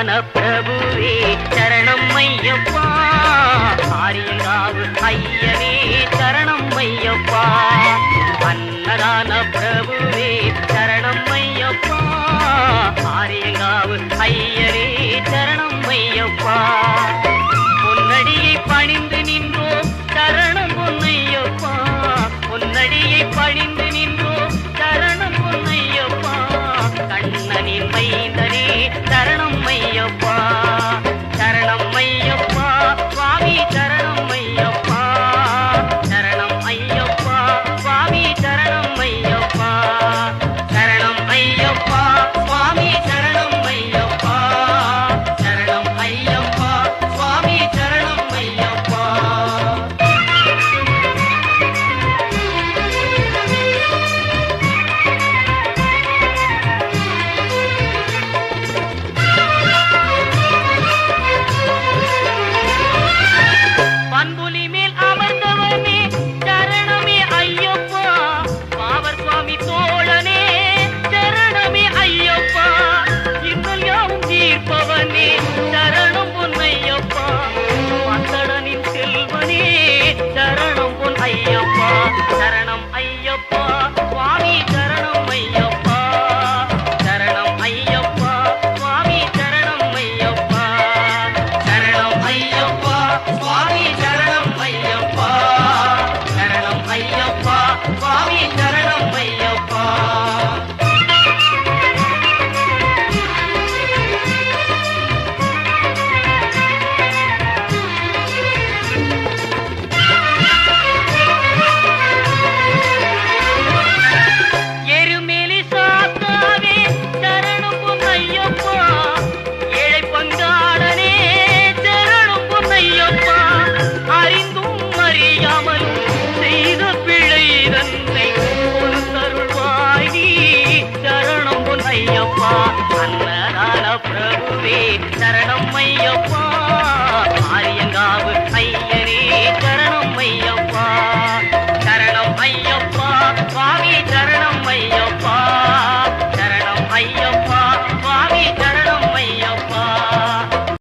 அன்னதான பிரபுவே சரணம் ஐயப்பா, ஆரியங்காவு ஐயனே சரணம் ஐயப்பா. அன்னதான பிரபுவே சரணம் ஐயப்பா, ஆரியங்காவு ஐயனே சரணம் ஐயப்பா. பொன்னடியை பணிந்து நின்றோம் சரணம் பொன்னையப்பா, பொன்னடியை பணிந்து நின்றோம் சரணம் பொன்னையப்பா. கண்ணனின் மைந்தனே சரணம் ஐயப்பா, சரணம் ஐயப்பா சுவாமி சரணம் ஐயப்பா, சரணம் ஐயப்பா சுவாமி சரணம் ஐயப்பா, சரணம் ஐயப்பா சுவாமி சரணம் ஐயப்பா, சரணம் ஐயப்பா சுவாமி சரணம் ஐயப்பா. பண்புலி மேல் அமர்ந்தவனே சரணமே ஐயப்பா, பாவர் சுவாமி தோழனே சரணமே ஐயப்பா. இன்னல் யாவும் தீர்ப்பவனே சரணம் பொன்னையப்பா, பந்தடனின் செல்வனே சரணம் பொன் ஐயப்பா, சரணம் ஐயப்பா சுவாமி சரணம் ஐயப்பா, சரணம் ஐயப்பா சுவாமி சரணம் ஐயப்பா, சரணம் ஐயப்பா சுவாமி சரணம் ஐயப்பா, சரணம் ஐயப்பா சுவாமி சரணம் ஐயப்பா. எருமேலி சாத்தாவே சரணம் பொன்னையப்பா, ஏழை பங்காளனே சரணம் பொன்னையப்பா. அறிந்தும் அறியாமலும் செய்த பிழை தன்னை பொறுத்தருள்வாய் நீ சரணம் பொன்னையப்பா. அன்னதான பிரபுவே சரணம் ஐயப்பா,